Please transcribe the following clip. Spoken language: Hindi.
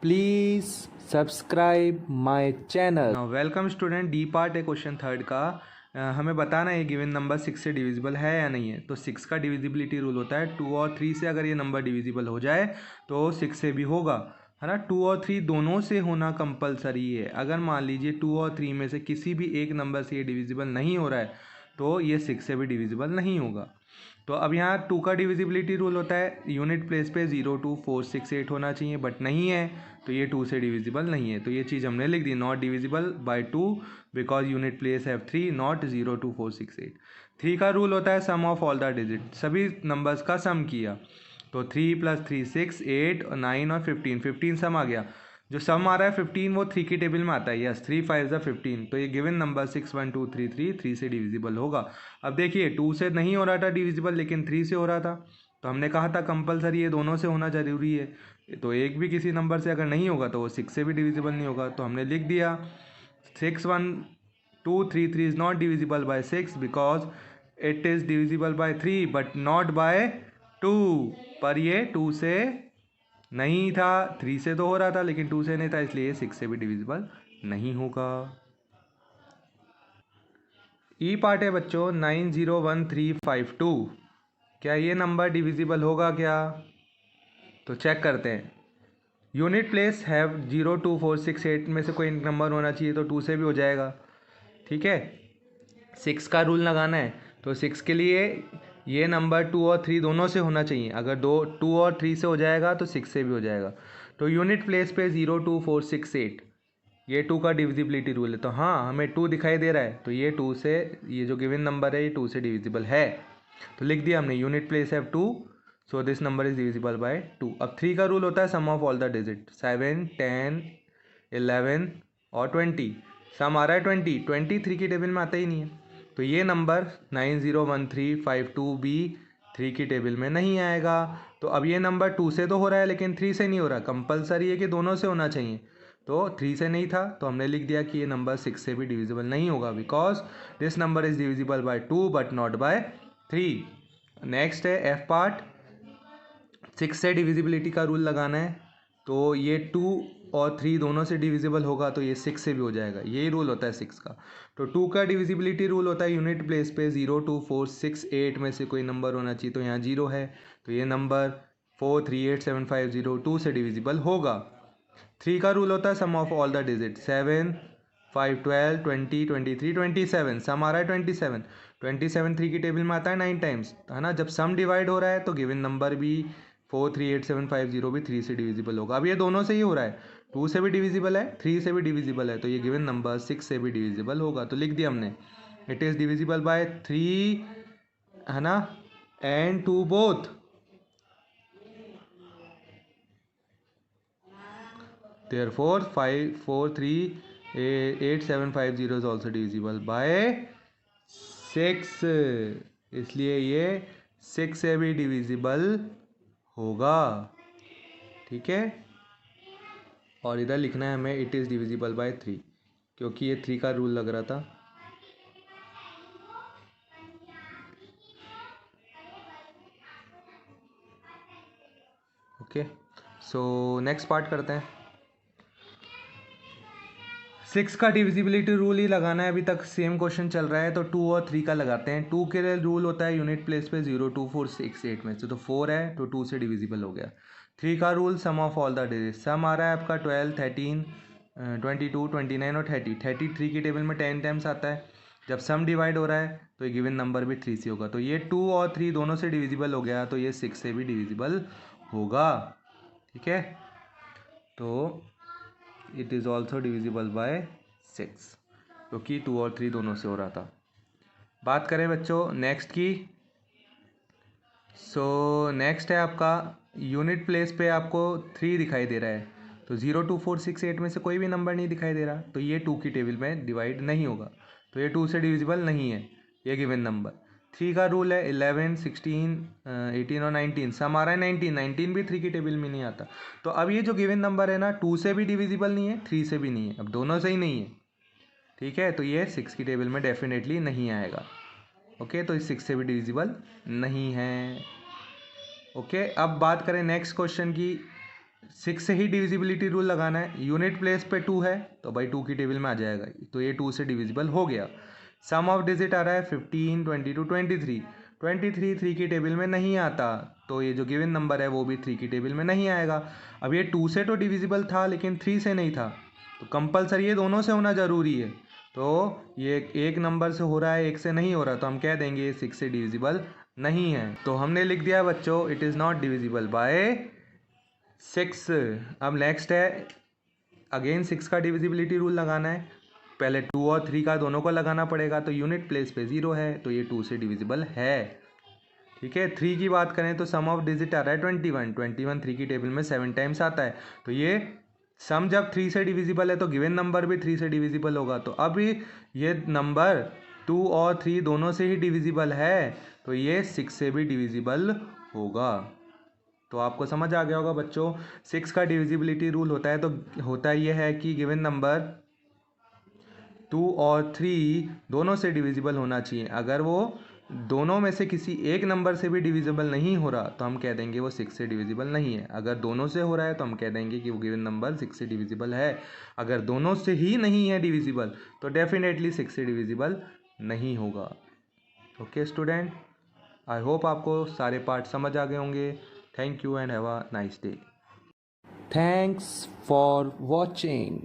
Please subscribe my channel. Now welcome student, D part है क्वेश्चन थर्ड का। हमें बताना है गिवन नंबर 6 से डिविजिबल है या नहीं है। तो 6 का डिविजिबिलिटी रूल होता है 2 और 3 से अगर ये नंबर डिविजिबल हो जाए तो 6 से भी होगा, है ना। 2 और 3 दोनों से होना कंपलसरी है। अगर मान लीजिए 2 और 3 में से किसी भी एक नंबर से ये डिविजिबल नहीं हो रहा है तो ये 6 से भी डिविजिबल नहीं होगा। तो अब यहाँ 2 का डिविजिबिलिटी रूल होता है यूनिट प्लेस पे 0 2 4 6 8 होना चाहिए, बट नहीं है तो ये 2 से डिविजिबल नहीं है। तो ये चीज़ हमने लिख दी, not divisible by 2 because unit place have 3 not 0 2 4 6 8। 3 का रूल होता है सम ऑफ ऑल द डिजिट, सभी नंबर्स का सम किया। तो 3 + 3 6 8 9 और 15 सम आ गया। जो सम आ रहा है 15 वो 3 की टेबल में आता है। यस, 3 5 15। तो ये गिवन नंबर 6 1 2 3 3 से डिविजिबल होगा। अब देखिए 2 से नहीं हो रहा था डिविजिबल लेकिन 3 से हो रहा था, तो हमने कहा था कंपलसरी ये दोनों से होना जरूरी है। तो एक भी किसी नंबर से अगर नहीं होगा तो वो 6 से भी डिविजिबल नहीं होगा। तो हमने लिख दिया 6 1 2 3 3 is not divisible by 6 because it is divisible by 3 but not by 2। पर ये 2 से नहीं था, 3 से तो हो रहा था लेकिन 2 से नहीं था, इसलिए 6 से भी डिविजिबल नहीं होगा। ई पार्ट है बच्चों 901352। क्या ये नंबर डिविजिबल होगा क्या? तो चेक करते हैं। यूनिट प्लेस हैव 0 2 4 6 8 में से कोई नंबर होना चाहिए, तो 2 से भी हो जाएगा। ठीक है, 6 का रूल लगाना है तो 6 के लिए ये नंबर 2 और 3 दोनों से होना चाहिए। अगर 2 और 3 से हो जाएगा तो 6 से भी हो जाएगा। तो यूनिट प्लेस पे 0 2 4 6 8 ये 2 का डिविजिबिलिटी रूल है। तो हाँ, हमें 2 दिखाई दे रहा है तो ये 2 से, ये जो गिवन नंबर है ये 2 से डिविजिबल है। तो लिख दिया हमने unit place have 2 so this number is divisible by 2। अब 3 का रूल होता है सम ऑफ ऑल द डिजिट 7 10 11 और 20। सम आ रहा है 20 3 की टेबल में आता ही नहीं है, तो ये नंबर 901352 भी 3 की टेबल में नहीं आएगा। तो अब ये नंबर 2 से तो हो रहा है लेकिन 3 से नहीं हो रहा, कंपलसरी है कि दोनों से होना चाहिए। तो 3 से नहीं था तो हमने लिख दिया कि ये नंबर 6 से भी डिविजिबल नहीं होगा because this number is divisible by 2 but not by 3। Next है एफ पार्ट। 6 से डिविजिबिलिटी का रूल लगाना है तो ये 2 और 3 दोनों से डिविजिबल होगा तो ये 6 से भी हो जाएगा। यही रूल होता है 6 का। तो 2 का डिविजिबिलिटी रूल होता है यूनिट प्लेस पे 0 2 4 6 8 में से कोई नंबर होना चाहिए, तो यहाँ 0 है तो ये नंबर 4 3 8 7 5 0 2 से डिविजिबल होगा। 3 का रूल होता है सम ऑफ ऑल द डिजिट 7 5 12 20 23 27। सम आ रहा है 27 3 की टेबल में आता है 9 टाइम्स, है ना। जब सम डिवाइड हो रहा है तो गिवन नंबर भी 4 3 8 7 5 0 भी 3 से डिविजिबल होगा। अब ये दोनों से ही हो रहा है, 2 से भी डिविजिबल है 3 से भी डिविजिबल है, तो ये गिवन नंबर 6 से भी डिविजिबल होगा। तो लिख दिया हमने इट इज़ डिविजिबल बाय 3, है ना, and 2 both. Therefore 5 4 3 8 7 5 0 is also divisible by 6, इसलिए ये 6 से भी डिविजिबल होगा। ठीक है, और इधर लिखना है हमें इट इज़ डिविजिबल बाय 3 क्योंकि ये 3 का रूल लग रहा था। ओके, सो नेक्स्ट पार्ट करते हैं। 6 का डिविजिबिलिटी रूल ही लगाना है, अभी तक सेम क्वेश्चन चल रहा है तो 2 और 3 का लगाते हैं। 2 के लिए रूल होता है यूनिट प्लेस पे 0 2 4 6 8 में से तो 4 है तो 2 से डिविजिबल हो गया। 3 का rule sum of all the digit, sum आ रहा है आपका 12 13 22 29 और 30। 3 की टेबल में 10 टाइम्स आता है। जब सम डिवाइड हो रहा है तो ये गिवन नंबर भी 3 से होगा, तो ये 2 और 3 दोनों से डिविजिबल हो गया तो ये 6 से भी डिविजिबल होगा। ठीक है, तो it is also divisible by 6 क्योंकि 2 और 3 दोनों से हो रहा था। बात करें बच्चों नेक्स्ट की, सो नेक्स्ट है आपका यूनिट प्लेस पे आपको 3 दिखाई दे रहा है तो 0 2 4 6 8 में से कोई भी नंबर नहीं दिखाई दे रहा तो ये 2 की टेबल में डिवाइड नहीं होगा, तो ये 2 से डिविजिबल नहीं है ये गिवन नंबर। 3 का रूल है 11 16 18 और 19। सम आ रहा है 19 भी 3 की टेबल में नहीं आता। तो अब ये जो गिवन नंबर है ना 2 से भी डिविजिबल नहीं है 3 से भी नहीं है, अब दोनों से ही नहीं है। ठीक है, तो ये 6 की टेबल में डेफिनेटली नहीं आएगा। ओके, तो इस 6 से भी डिविजिबल नहीं है। ओके, अब बात करें नेक्स्ट क्वेश्चन की। 6 से ही डिविजिबिलिटी रूल लगाना है। यूनिट प्लेस पे 2 है तो भाई 2 की टेबल में आ जाएगा, तो ये 2 से डिविजिबल हो गया। सम ऑफ डिजिट आ रहा है 15, 22, 23। 23 3 की टेबल में नहीं आता, तो ये जो गिवन नंबर है वो भी 3 की टेबल में नहीं आएगा। अब ये 2 से तो डिविजिबल था लेकिन 3 से नहीं था, तो कंपलसरी ये दोनों से होना ज़रूरी है। तो ये एक नंबर से हो रहा है, एक से नहीं हो रहा, तो हम कह देंगे 6 से डिविजिबल नहीं है। तो हमने लिख दिया बच्चों, it is not divisible by 6। अब नेक्स्ट है, अगेन 6 का डिविजिबिलिटी रूल लगाना है। पहले 2 और 3 का दोनों को लगाना पड़ेगा, तो यूनिट प्लेस पे 0 है तो ये 2 से डिविजिबल है। ठीक है, 3 की बात करें तो सम ऑफ डिजिट आ रहा है 21। 21 3 की टेबल में 7 टाइम्स आता है, तो ये सम जब 3 से डिविजिबल है तो गिवन नंबर भी 3 से डिविजिबल होगा। तो अभी ये नंबर 2 और 3 दोनों से ही डिविजिबल है, तो ये 6 से भी डिविजिबल होगा। तो आपको समझ आ गया होगा बच्चों, 6 का डिविजिबिलिटी रूल होता है, तो होता ये है कि गिवन नंबर 2 और 3 दोनों से डिविजिबल होना चाहिए। अगर वो दोनों में से किसी एक नंबर से भी डिविजिबल नहीं हो रहा तो हम कह देंगे वो 6 से डिविजिबल नहीं है। अगर दोनों से हो रहा है तो हम कह देंगे कि वो गिवन नंबर 6 से डिविजिबल है। अगर दोनों से ही नहीं है डिविजिबल तो डेफिनेटली 6 से डिविजिबल नहीं होगा। ओके स्टूडेंट, आई होप आपको सारे पार्ट समझ आ गए होंगे। Thank you and have a nice day. Thanks for watching.